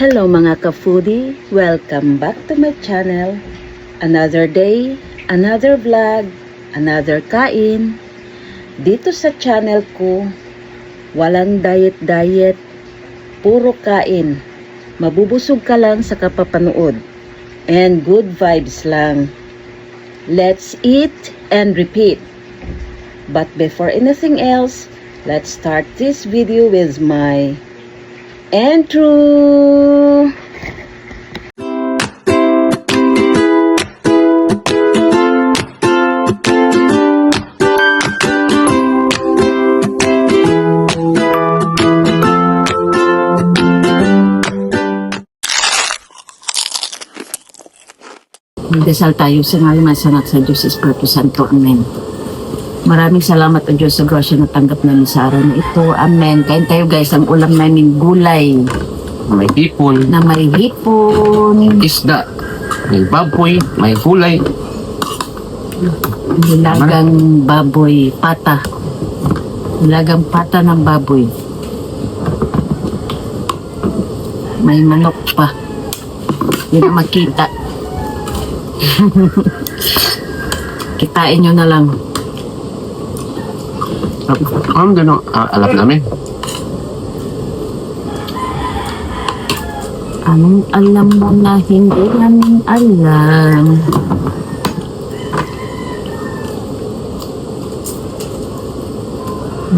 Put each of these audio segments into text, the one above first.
Hello mga ka-foodie! Welcome back to my channel. Another day, another vlog, another kain. Dito sa channel ko, walang diet-diet, puro kain. Mabubusog ka lang sa kapapanood. And good vibes lang. Let's eat and repeat. But before anything else, let's start this video with my intro. Magdasal tayo sa ngalan sa anak sa Diyos Espiritu Santo. Amen. Maraming salamat o Diyos sa grasya na tanggap namin sa araw na ito. Amen. Kain tayo guys, ang ulam namin gulay. May hipon, Na may hipon, isda, may baboy, may gulay. nilagang baboy, pata. Nilagang pata ng baboy. May manok pa. Hindi na makita. Kitain nyo na lang. Ang gano'n, alam namin. Anong alam mo na hindi namin alam?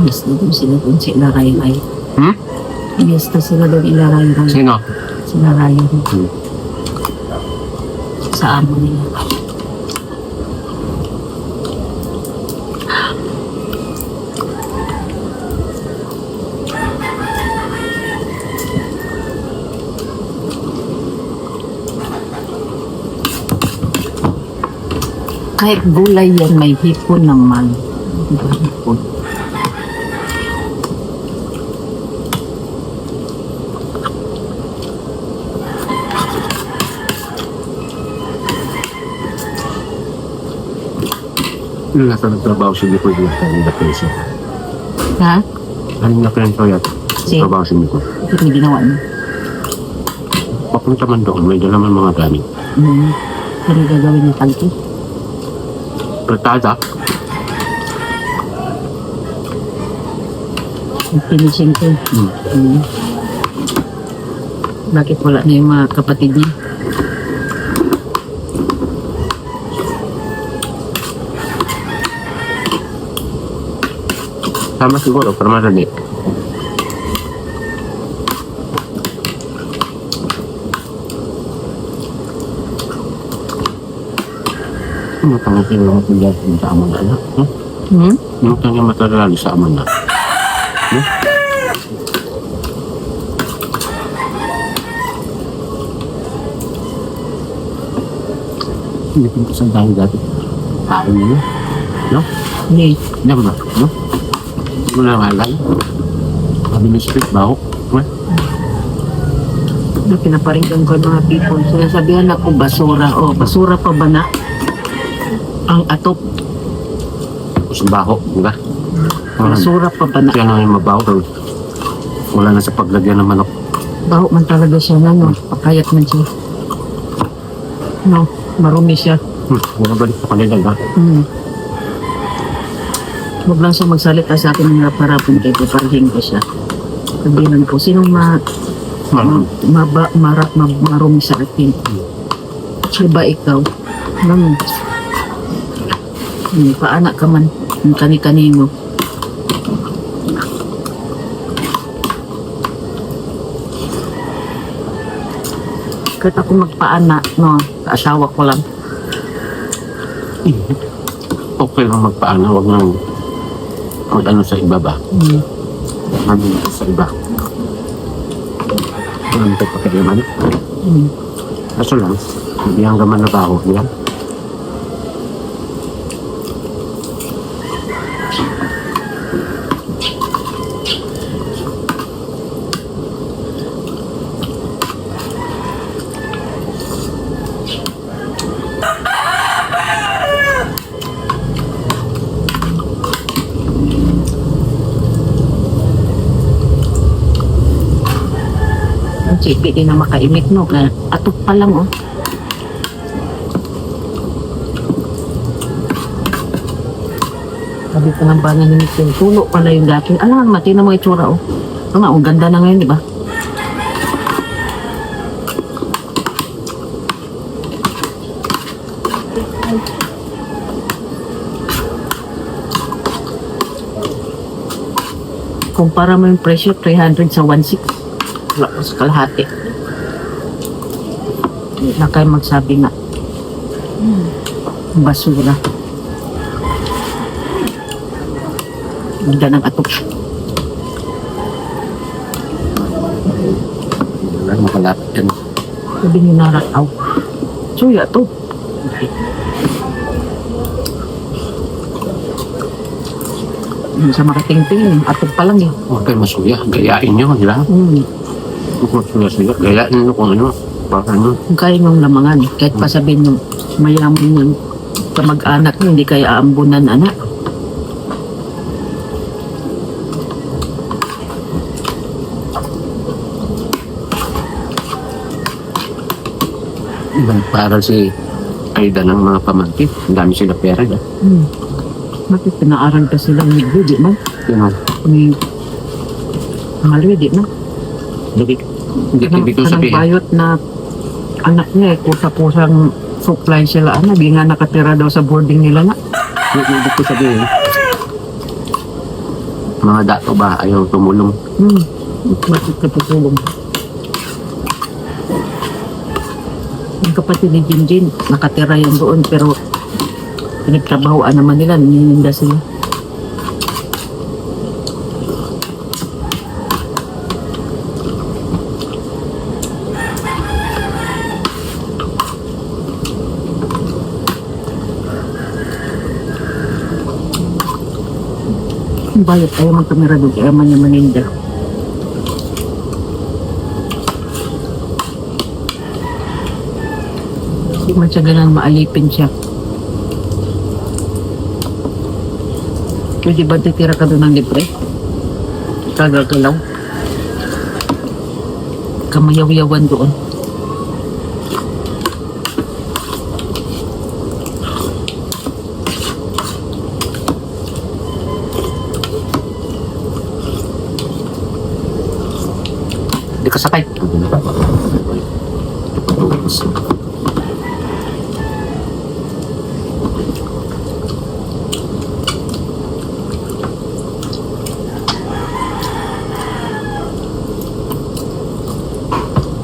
Yes, doon sila doon sila Ray-Ray. Yes, doon sila doon ila Ray-Ray. Sino? Sila Ray-Ray. Sa amo nila. Kahit gulay yan, may hipon naman. Diba hipon? Yung nasa nagtrabaho si Nicole yung kanina peso. Ha? Kanina kwento yan. Si? Nagtrabaho si Nicole. Ito yung ginawa niya. Papunta man doon, may dala man mga gamit. Ano gagawin niya talki? Pratada, Finishing ko. Bakit wala na yung mga kapatid niya? sama siguro, para marami. Ano tanong sila mga pagyan sa aman na? Ano tanong material sa aman na? Hindi ko saan tayo dati. Kain nyo, no? Hindi. Hindi ba, no? Hindi mo na malay. Sabi ng street ba ako? Pinaparinggan ko ang mga people. Sinasabihan ako basura. O, basura pa ba na? Ang atop. Sa baho, di ba? Basura pa ba na? Kaya nga yung mabaho. Wala na sa paglagyan ng manok. Baho man talaga siya na, no? Pakayat man siya. No, marumi siya. Wala balik sa kanila, ba? Huwag lang siya magsalita sa akin ng harap-harapin kay Puparihin ko siya. Sabihin ko, sinong marumi sa akin? Siya ba ikaw? Paanak ka man ng kani-kanino. Kahit ako magpaana, no, asawa ko lang. Okay lang magpaana, huwag nang mag-ano sa iba ba? Ano sa iba? Ano ito pakilaman? Kaso lang, hindi hanggang man nabaho yan. Sipi din na makaimik no. Kaya atok pa lang oh. Sabi ko ng bana ni Mikel, tulo pala yung dati. Alam, mati na mo itsura oh. Ang ganda na ngayon, di ba? Kumpara mo yung presyo, 300 sa 1.6. Wala ko sa kalahati. Hindi na kayo magsabi na basura. Ganda ng atok. Wala makalapit yan. Sabi ni Narataw. Suya to. Hindi sa makatingting. Atok pa lang eh. Huwag kayo masuya. Gayain nyo, di ba? Huwag masuya-suya. Gayain nyo kung ano. Baka ano. Kung kaya niyong lamangan, kahit pa sabihin nyo, mayaman yung kamag-anak nyo, hindi kaya aambunan, anak. Para si Aida ng mga pamangkin. Ang dami sila pera. Bakit pinaaral ka sila ni Budi man? Yun o. Ni Malwi, di man? Hindi ko Kanang sabihin. bayot na anak niya, kusa-kusang supply sila. Di nga nakatira daw sa boarding nila na. Hindi ko sabihin. Mga dato ba ayaw tumulong? Bakit ka tutulong? Yung kapatid ni Jinjin, nakatira yan doon, pero pinagtrabahoan naman nila, nininda sila. Bayot ayaw man tumira doon, ayaw man niya maninda. Hindi man siya ganang maalipin siya. Pwede ba titira ka doon ng libre? Kagagalaw. Kamayaw-yawan doon. Hindi ka sakay.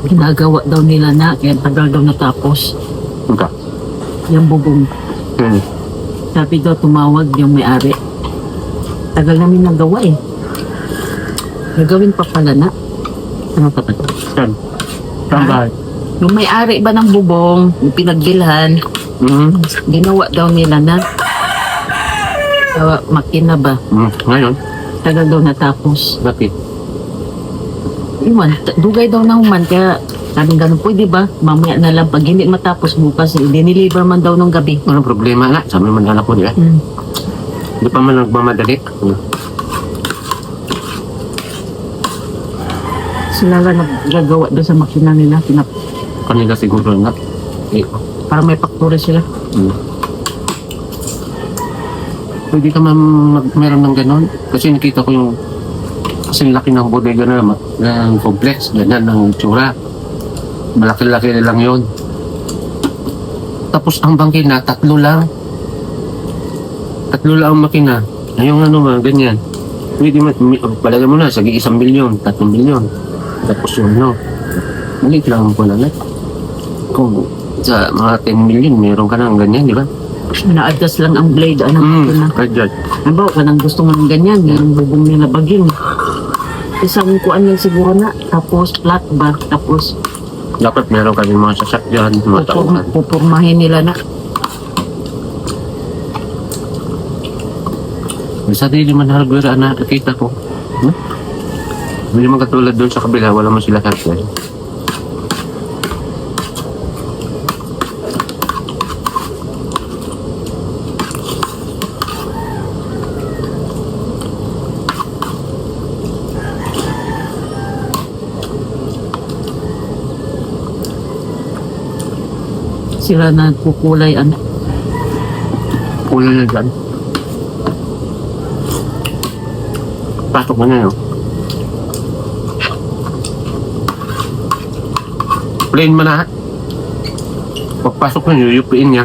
Ginagawa daw nila na, kaya tagal daw natapos. Hindi. Yung bubong. Sabi daw tumawag yung may-ari. Tagal namin nagawa eh. Gagawin pa pala na. Ano pa ba? Saan? Saan ba? Yung may-ari ba ng bubong, yung pinagbilhan, ginawa daw nila na. Makina ba? Ngayon? Tagal daw natapos. Bakit? Iwan, dugay daw na human, kaya sabi ganun po, di ba? Mamaya na lang, pag hindi matapos bukas, diniliver man daw nung gabi. Walang problema na. Sabi man anak ko, di ba? Hindi pa man nagmamadali. Sila lang naggagawa doon sa makina nila, Kanila siguro na. para may faktura sila. Pwede ka man meron ng ganon. Kasi nakita ko yung kasi laki ng bodega na ng complex. Ganyan ng tsura. Malaki-laki lang yun. Tapos ang bangkina, tatlo lang. Tatlo lang ang makina. Yung ano nga, ganyan. Pwede man, palagay mo na, sa 1 milyon, 3 milyon. Tapos yung ano, maliit lang ang pala na. Kung sa mga 10 milyon, meron ka ng ganyan, di ba? Na-adjust lang ang blade, makina. Kajad. Ano ba, kanang gusto nga ng ganyan, yung bubong nila baging. Isang kuan yan siguro na, tapos flat ba, tapos Dapat meron kami mga sasakyan, mga tauhan. pupurmahin nila na. May sarili man hardware na nakita ko. Hindi man katulad doon sa kabila, wala man sila hardware. sila nagkukulay ano. Kulay na dyan. Pasok mo na yun. Plain mo na. Pagpasok mo, yuyupiin niya.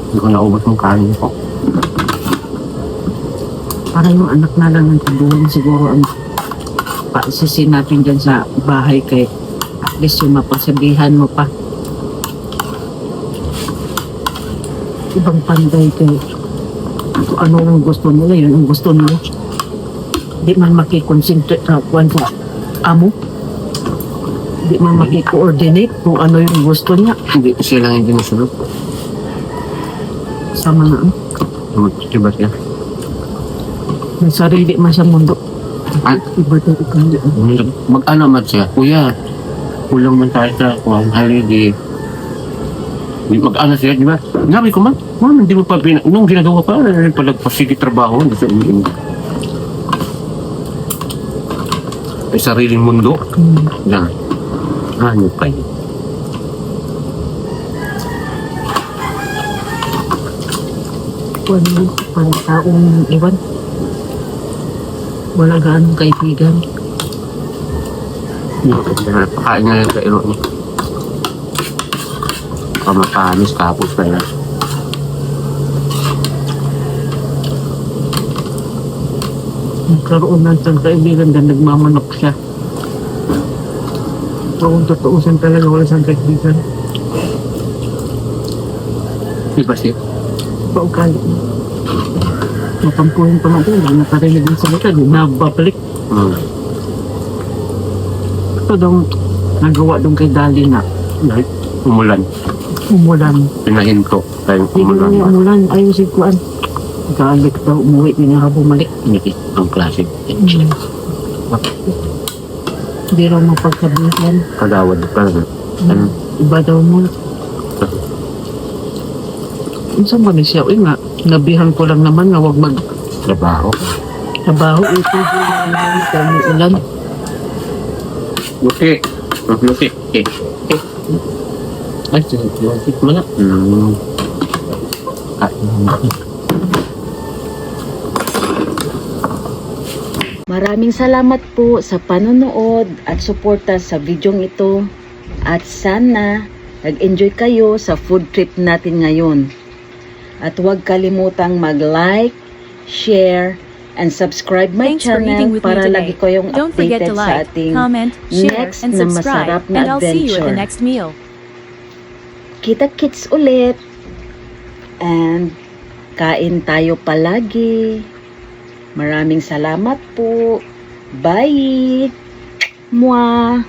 Hindi ko naubos ng kanin ko. Para yung anak na lang ng taguan siguro ang paisisin natin dyan sa bahay kay at least yung mapagsabihan mo pa. Ibang panday kay kung ano ang gusto nila, yun ang gusto nila. Di man makikonsentrate sa kwan sa amo. Di man makikoordinate kung ano yung gusto niya Hindi siya lang yung dinusunod. sa mga Diba siya? may sarili man sa mundo. At Iba tayo ikaw. mag-ano man siya, kuya, kulang man tayo sa holiday. Mag-ano siya, di ba? Nabi ko man, ma'am, hindi mo pa nung ginagawa pa, palagpasigi trabaho, hindi sa umiin. May sariling mundo. Na, ano pa yun? Kung ano, parang taong iwan. Wala gaanong kaibigan. Pakain nga yung kairo niya. Kamatanis, kapos na yan. Nagkaroon ng isang kaibigan na nagmamanok siya. So, kung tutuusan talaga wala siyang kaibigan. Di ba siya? Paukali. Matampuhin pa natin, hindi nakarinig ng salita, di nababalik. Ito daw, nagawa doon kay Dali na Like, umulan. umulan. Pinahinto. Tayo Hindi umulan. na umulan, ayun si Kuan. Galit daw, umuwi, hindi na bumalik. Hindi, ang classic. Hindi raw mapagsabihan. Kagawad pa. Ano? Iba daw mo. Minsan ba ni siya, nga, nabihan ko lang naman na huwag Trabaho. magtrabaho. Ito kami ulan. Luki. Luki. Ay, luki mo na. Maraming salamat po sa panonood at suporta sa videong ito. At sana nag-enjoy kayo sa food trip natin ngayon. At huwag kalimutang mag-like, share, and subscribe my Thanks for eating channel with me para today. lagi kayong Don't forget updated to sa like, ating comment, share, next and na subscribe. masarap na And I'll see you at the adventure. next meal. Kita-kits ulit. And kain tayo palagi. Maraming salamat po. Bye! Mwah!